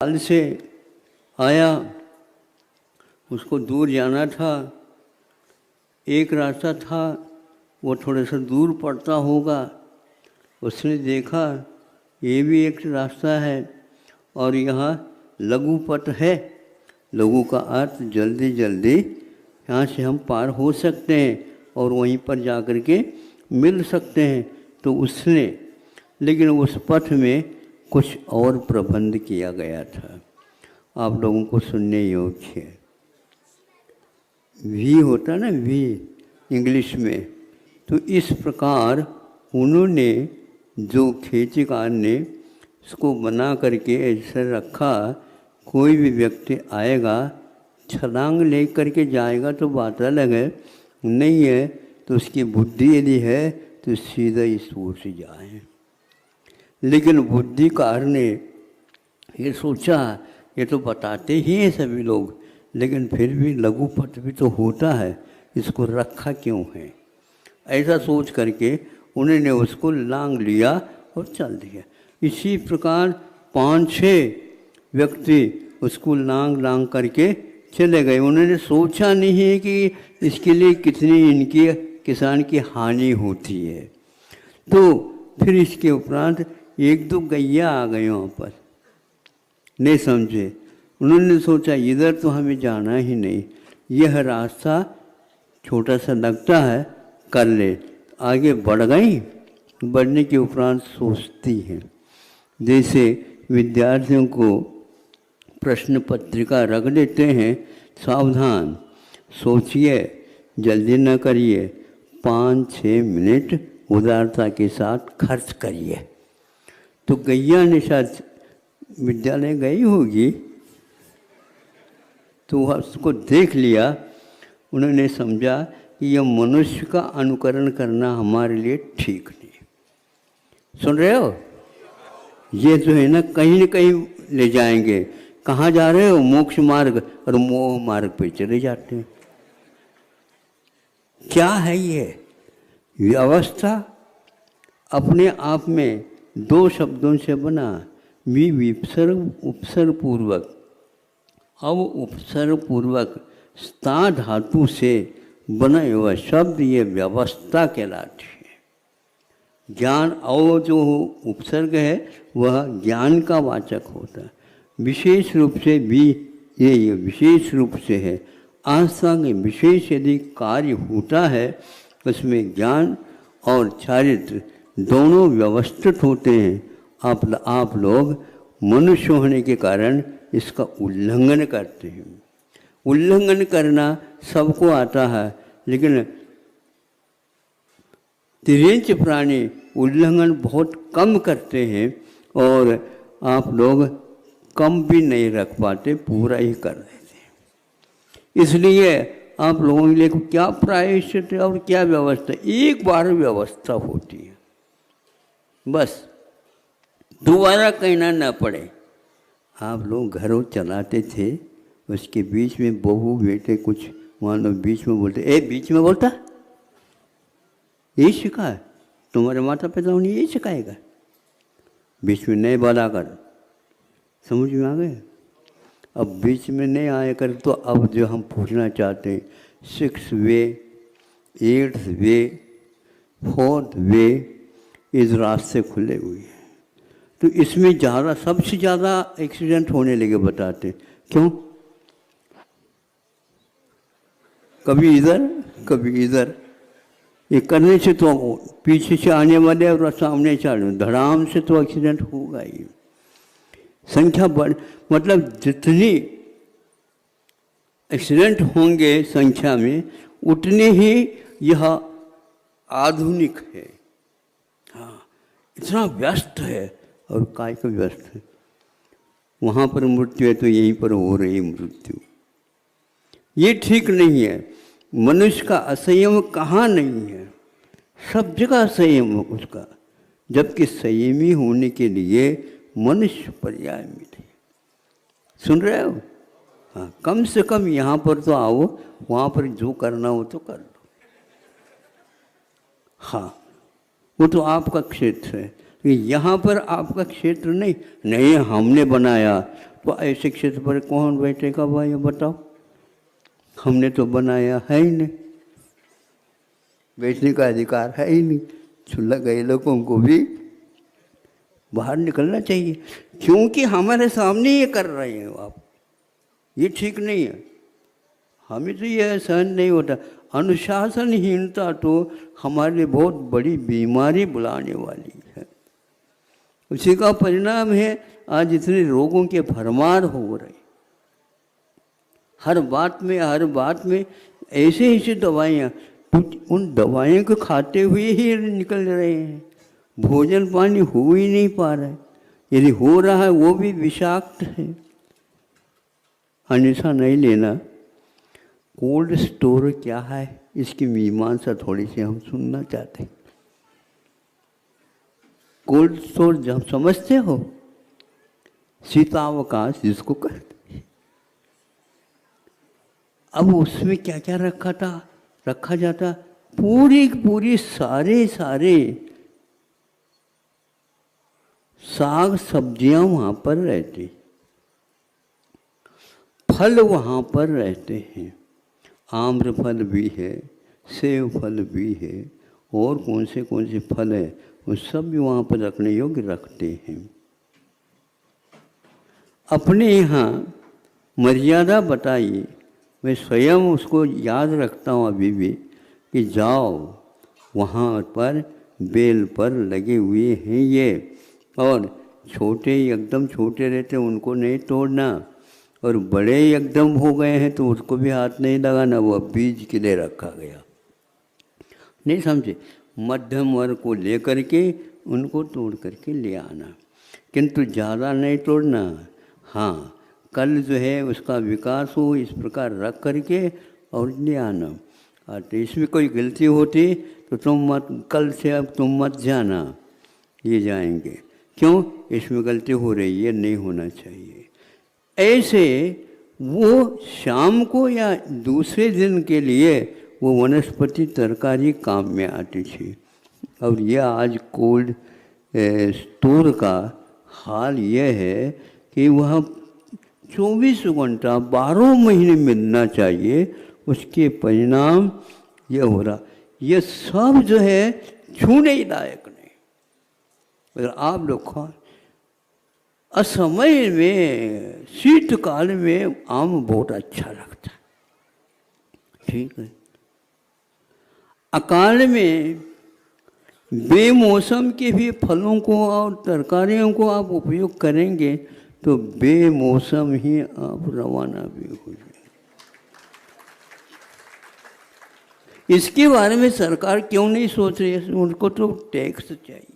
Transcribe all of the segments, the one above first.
हाल से आया, उसको दूर जाना था। एक रास्ता था वो थोड़ा सा दूर पड़ता होगा। उसने देखा ये भी एक रास्ता है और यहाँ लघु पथ है। लघु का अर्थ जल्दी जल्दी यहाँ से हम पार हो सकते हैं और वहीं पर जाकर के मिल सकते हैं। तो उसने, लेकिन उस पथ में कुछ और प्रबंध किया गया था, आप लोगों को सुनने योग्य है। वी होता ना, वी इंग्लिश में। तो इस प्रकार उन्होंने, जो खेतीकार ने इसको बना करके ऐसे रखा, कोई भी व्यक्ति आएगा छलांग ले करके जाएगा तो बात अलग है, नहीं है तो उसकी बुद्धि यदि है तो सीधा इस ओर से जाए। लेकिन बुद्धिकार ने ये सोचा, ये तो बताते ही हैं सभी लोग, लेकिन फिर भी लघु पथ भी तो होता है, इसको रखा क्यों है? ऐसा सोच करके उन्होंने उसको लांग लिया और चल दिया। इसी प्रकार 5-6 व्यक्ति उसको लांग करके चले गए। उन्होंने सोचा नहीं है कि इसके लिए कितनी इनकी किसान की हानि होती है। तो फिर इसके उपरांत 1-2 गैया आ गए वहाँ पर, नहीं समझे। उन्होंने सोचा इधर तो हमें जाना ही नहीं, यह रास्ता छोटा सा लगता है, कर ले। आगे बढ़ गई। बढ़ने के उपरांत सोचती हैं, जैसे विद्यार्थियों को प्रश्न पत्रिका रख देते हैं, सावधान सोचिए, जल्दी न करिए, 5-6 मिनट उदारता के साथ खर्च करिए। तो गैया ने शायद विद्यालय गई होगी, तो वह उसको देख लिया। उन्होंने समझा कि यह मनुष्य का अनुकरण करना हमारे लिए ठीक नहीं। सुन रहे हो? ये जो है ना कहीं ले जाएंगे। कहाँ जा रहे हो? मोक्ष मार्ग और मोह मार्ग पे चले जाते हैं। क्या है ये व्यवस्था? अपने आप में 2 शब्दों से बना, विसर्ग उपसर्ग पूर्वक। अब उपसर्ग पूर्वक स्था धातु से बना हुआ शब्द ये व्यवस्था कहलाती है। ज्ञान, और जो उपसर्ग है वह ज्ञान का वाचक होता है। विशेष रूप से भी ये विशेष रूप से है। आस्था के विशेष यदि कार्य होता है उसमें ज्ञान और चारित्र दोनों व्यवस्थित होते हैं। आप लोग मनुष्य होने के कारण इसका उल्लंघन करते हैं। उल्लंघन करना सबको आता है, लेकिन तिर्यंच प्राणी उल्लंघन बहुत कम करते हैं और आप लोग कम भी नहीं रख पाते, पूरा ही कर देते हैं। इसलिए आप लोगों के लिए क्या प्रायश्चित और क्या व्यवस्था? एक बार व्यवस्था होती है, बस दोबारा कहना न पड़े। आप लोग घरों चलाते थे, उसके बीच में बहू बेटे कुछ मान लो बीच में बोलते, बीच में बोलता, यही सिखा है तुम्हारे माता पिता ने, यही सिखाएगा, बीच में नहीं बोला कर। समझ में आ गए? अब बीच में नहीं आया कर। तो अब जो हम पूछना चाहते हैं, 6th वे, 8th वे, 4th वे, इस रास्ते खुले हुए हैं। तो इसमें ज़्यादा, सबसे ज़्यादा एक्सीडेंट होने लगे, बताते क्यों? कभी इधर कभी इधर। ये करने से तो पीछे से आने वाले और सामने चल धड़ाम से तो एक्सीडेंट होगा ही। संख्या बढ़, मतलब जितनी एक्सीडेंट होंगे संख्या में, उतने ही यह आधुनिक है। हाँ, इतना व्यस्त है। और काय का व्यस्त है? वहाँ पर मृत्यु है तो यहीं पर हो रही मृत्यु। ये ठीक नहीं है। मनुष्य का असंयम कहाँ नहीं है? सब जगह संयम है उसका। जबकि संयमी होने के लिए मनुष्य पर्याय मिले। सुन रहे हो? हाँ, कम से कम यहाँ पर तो आओ, वहाँ पर जो करना हो तो कर लो। हाँ, वो तो आपका क्षेत्र है। यहाँ पर आपका क्षेत्र नहीं हमने बनाया तो ऐसे क्षेत्र पर कौन बैठेगा भाई बताओ? हमने तो बनाया है ही नहीं, बैठने का अधिकार है ही नहीं। चूल्हा गए लोगों को भी बाहर निकलना चाहिए, क्योंकि हमारे सामने ये कर रहे हैं आप, ये ठीक नहीं है। हमें तो यह सहन नहीं होता। अनुशासनहीनता तो हमारे बहुत बड़ी बीमारी बुलाने वाली है। उसी का परिणाम है आज इतने रोगों के भरमार हो रहे। हर बात में ऐसे ऐसे दवाइयाँ, उन दवाइयों को खाते हुए ही निकल रहे हैं। भोजन पानी हो ही नहीं पा रहा है, यदि हो रहा है वो भी विषाक्त है। अन्यथा नहीं लेना। कोल्ड स्टोर क्या है, इसकी मीमांसा थोड़ी सी हम सुनना चाहते हैं। कोल्ड स्टोर जब समझते हो, शीतावकाश जिसको कहते हैं। अब उसमें क्या क्या रखा जाता, पूरी सारे साग सब्जियां वहाँ पर रहती, फल वहाँ पर रहते हैं। आम्र फल भी है, सेब फल भी है, और कौन से फल है वो सब भी वहाँ पर रखने योग्य रखते हैं। अपने यहाँ मर्यादा बताइए, मैं स्वयं उसको याद रखता हूँ अभी भी, कि जाओ वहाँ पर बेल पर लगे हुए हैं ये, और छोटे एकदम छोटे रहते हैं उनको नहीं तोड़ना, और बड़े एकदम हो गए हैं तो उसको भी हाथ नहीं लगाना, वो बीज के लिए रखा गया। नहीं समझे? मध्यम वर्ग को लेकर के उनको तोड़ करके ले आना, किंतु ज़्यादा नहीं तोड़ना। हाँ, कल जो है उसका विकास हो इस प्रकार रख करके और ले आना। तो इसमें कोई गलती होती तो कल से अब तुम मत जाना, ये जाएंगे। क्यों? इसमें गलती हो रही है, नहीं होना चाहिए। ऐसे वो शाम को या दूसरे दिन के लिए वो वनस्पति तरकारी काम में आती थी। और यह आज कोल्ड स्टोर का हाल यह है कि वह 24 घंटा 12 महीने मिलना चाहिए। उसके परिणाम यह हो रहा, यह सब जो है छूने ही लायक नहीं। अगर आप लोग खा, असमय में शीतकाल में आम बहुत अच्छा लगता है, ठीक है। अकाल में बेमौसम के भी फलों को और तरकारियों को आप उपयोग करेंगे तो बेमौसम ही आप रवाना भी हो जाएंगे। इसके बारे में सरकार क्यों नहीं सोच रही है? उनको तो टैक्स चाहिए,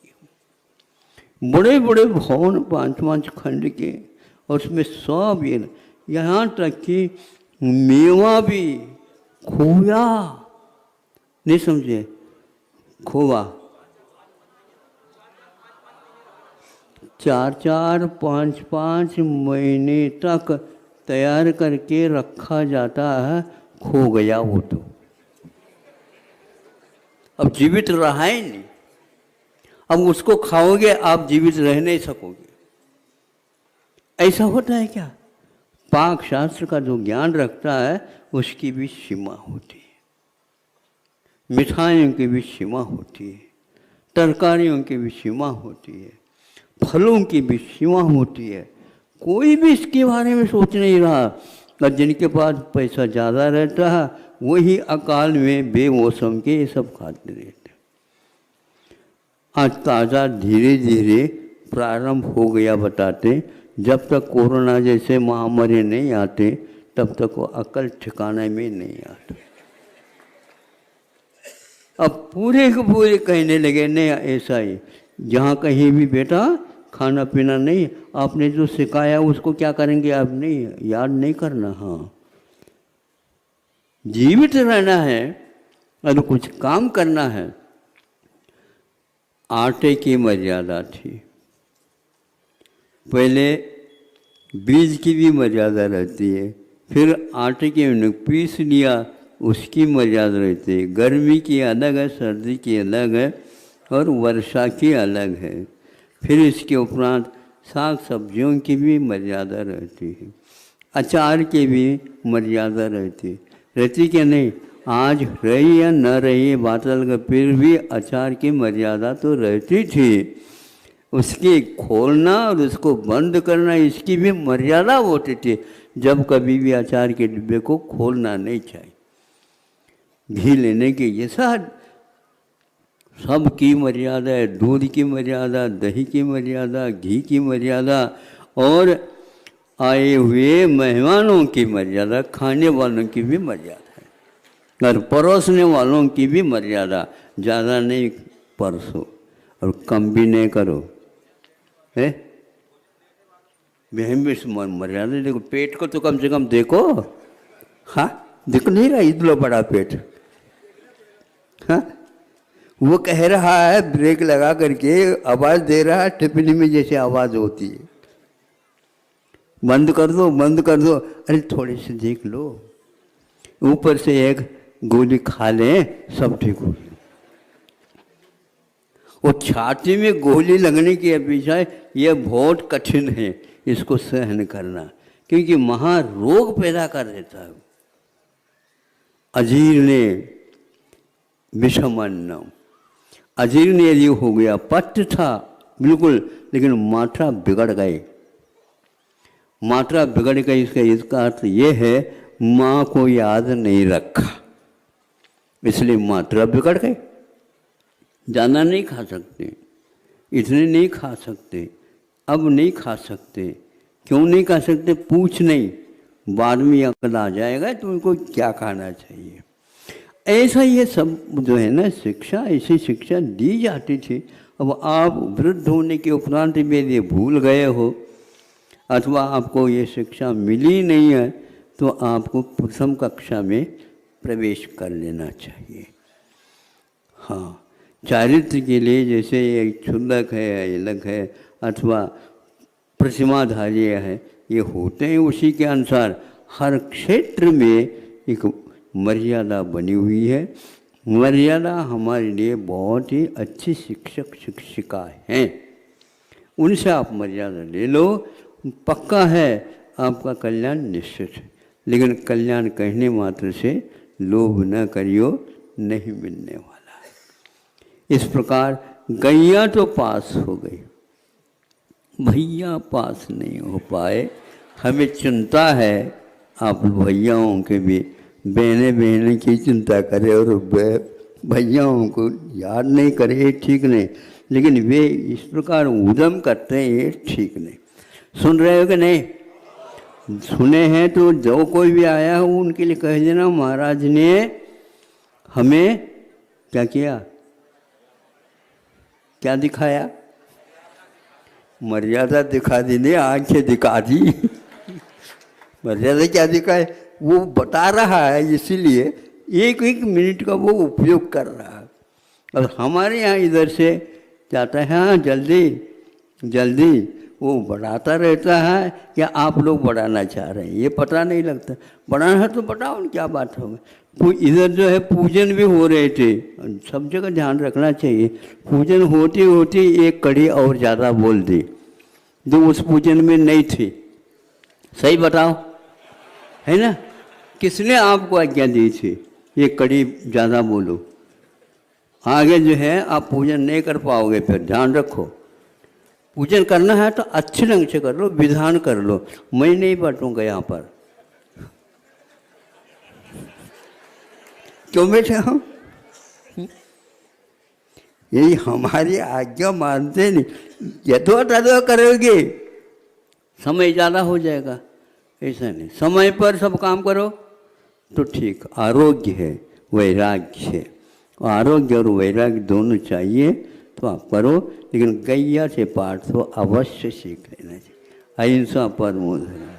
बड़े बड़े भवन 5-5 खंड के, और उसमें सब ये, यहाँ तक कि मेवा भी, खोया, नहीं समझे, खोवा 4-4, 5-5 महीने तक तैयार करके रखा जाता है, खो गया वो तो अब जीवित रहा ही नहीं। अब उसको खाओगे आप जीवित रह नहीं सकोगे। ऐसा होता है क्या? पाक शास्त्र का जो ज्ञान रखता है उसकी भी सीमा होती है, मिठाइयों की भी सीमा होती है, तरकारियों की भी सीमा होती है, फलों की भी सीमा होती है। कोई भी इसके बारे में सोच नहीं रहा। और जिनके पास पैसा ज़्यादा रहता है वही अकाल में बेमौसम के ये सब खाते रहते। आज ताज़ा धीरे धीरे प्रारंभ हो गया बताते। जब तक कोरोना जैसे महामारी नहीं आते तब तक वो अकल ठिकाने में नहीं आते। अब पूरे के पूरे कहने लगे नहीं ऐसा ही, जहाँ कहीं भी बेटा खाना पीना नहीं, आपने जो सिखाया उसको क्या करेंगे आप, नहीं याद नहीं करना। हाँ, जीवित रहना है और कुछ काम करना है। आटे की मर्यादा थी, पहले बीज की भी मर्यादा रहती है, फिर आटे के पीस लिया उसकी मर्यादा रहती है। गर्मी की अलग है, सर्दी की अलग है और वर्षा की अलग है। फिर इसके उपरांत साग सब्जियों की भी मर्यादा रहती है, अचार की भी मर्यादा रहती क्या नहीं। आज रही या न रही बात अलग, फिर भी अचार की मर्यादा तो रहती थी। उसकी खोलना और उसको बंद करना, इसकी भी मर्यादा होती थी। जब कभी भी अचार के डिब्बे को खोलना नहीं चाहिए। घी लेने की ये सब की मर्यादा है, दूध की मर्यादा, दही की मर्यादा, घी की मर्यादा, और आए हुए मेहमानों की मर्यादा, खाने वालों की भी मर्यादा है, और परोसने वालों की भी मर्यादा। ज़्यादा नहीं परसो और कम भी नहीं करो, है मर्यादा। देखो पेट को तो कम से कम देखो। हाँ, दिख नहीं रहा इतना बड़ा पेट। हाँ, वो कह रहा है ब्रेक लगा करके, आवाज़ दे रहा है टिप्पणी में जैसे आवाज़ होती है, बंद कर दो बंद कर दो। अरे थोड़े से देख लो, ऊपर से एक गोली खा लें सब ठीक हो गया। वो छाती में गोली लगने की अपेक्षा यह बहुत कठिन है इसको सहन करना, क्योंकि महारोग पैदा कर देता है। अजीर्ण विषमन्नम, अजीर्ण यदि हो गया, पथ्य था बिल्कुल, लेकिन मात्रा बिगड़ गई, मात्रा बिगड़ गई। इसका अर्थ ये है माँ को याद नहीं रखा, इसलिए मात्रा बिगड़ गई। ज़्यादा नहीं खा सकते, इतने नहीं खा सकते, अब नहीं खा सकते। क्यों नहीं खा सकते? पूछ नहीं, बाद में अकल आ जाएगा तो उनको क्या खाना चाहिए। ऐसा ये सब जो है ना शिक्षा, ऐसी शिक्षा दी जाती थी। अब आप वृद्ध होने के उपरांत में ये भूल गए हो, अथवा आपको ये शिक्षा मिली नहीं है, तो आपको प्रथम कक्षा में प्रवेश कर लेना चाहिए। हाँ, चारित्र के लिए जैसे ये क्षुल्लक है, अलग है, अथवा प्रतिमाधार्य है, ये होते हैं उसी के अनुसार। हर क्षेत्र में एक मर्यादा बनी हुई है। मर्यादा हमारे लिए बहुत ही अच्छी शिक्षक शिक्षिका हैं, उनसे आप मर्यादा ले लो, पक्का है आपका कल्याण निश्चित है। लेकिन कल्याण कहने मात्र से लोभ न करियो, नहीं मिलने वाला है। इस प्रकार गैया तो पास हो गई, भैया पास नहीं हो पाए। हमें चिंता है आप भैयाओं के भी, बहने बहने की चिंता करे और भैयाओं को याद नहीं करे, ठीक नहीं। लेकिन वे इस प्रकार उद्यम करते हैं, ये ठीक नहीं। सुन रहे हो कि नहीं? सुने हैं तो जो कोई भी आया हो उनके लिए कह देना महाराज ने हमें क्या किया, क्या दिखाया? मर्यादा दिखा दी ने, आंखें दिखा दी। मर्यादा क्या दिखाए? वो बता रहा है, इसीलिए एक एक मिनट का वो उपयोग कर रहा है। और हमारे यहाँ इधर से जाता है हाँ जल्दी जल्दी, वो बढ़ाता रहता है या आप लोग बढ़ाना चाह रहे हैं ये पता नहीं लगता। बढ़ाना है तो बढ़ाओ, क्या बात होगी। तो इधर जो है पूजन भी हो रहे थे, सब जगह ध्यान रखना चाहिए। पूजन होते होते एक कड़ी और ज़्यादा बोल दी जो उस पूजन में नहीं थी। सही बताओ, है ना? किसने आपको आज्ञा दी थी ये कड़ी ज़्यादा बोलो? आगे जो है आप पूजन नहीं कर पाओगे। फिर ध्यान रखो, पूजन करना है तो अच्छे ढंग से कर लो, विधान कर लो। मैं नहीं बैठूंगा यहाँ पर, क्यों बैठे हम? यही हमारी आज्ञा मानते नहीं, यथो तथो करोगे समय ज़्यादा हो जाएगा। ऐसा नहीं, समय पर सब काम करो तो ठीक। आरोग्य है, वैराग्य है, आरोग्य और वैराग्य दोनों चाहिए तो आप करो। लेकिन गैया से पाठ तो अवश्य सीख लेना चाहिए। अहिंसा परमो धर्म।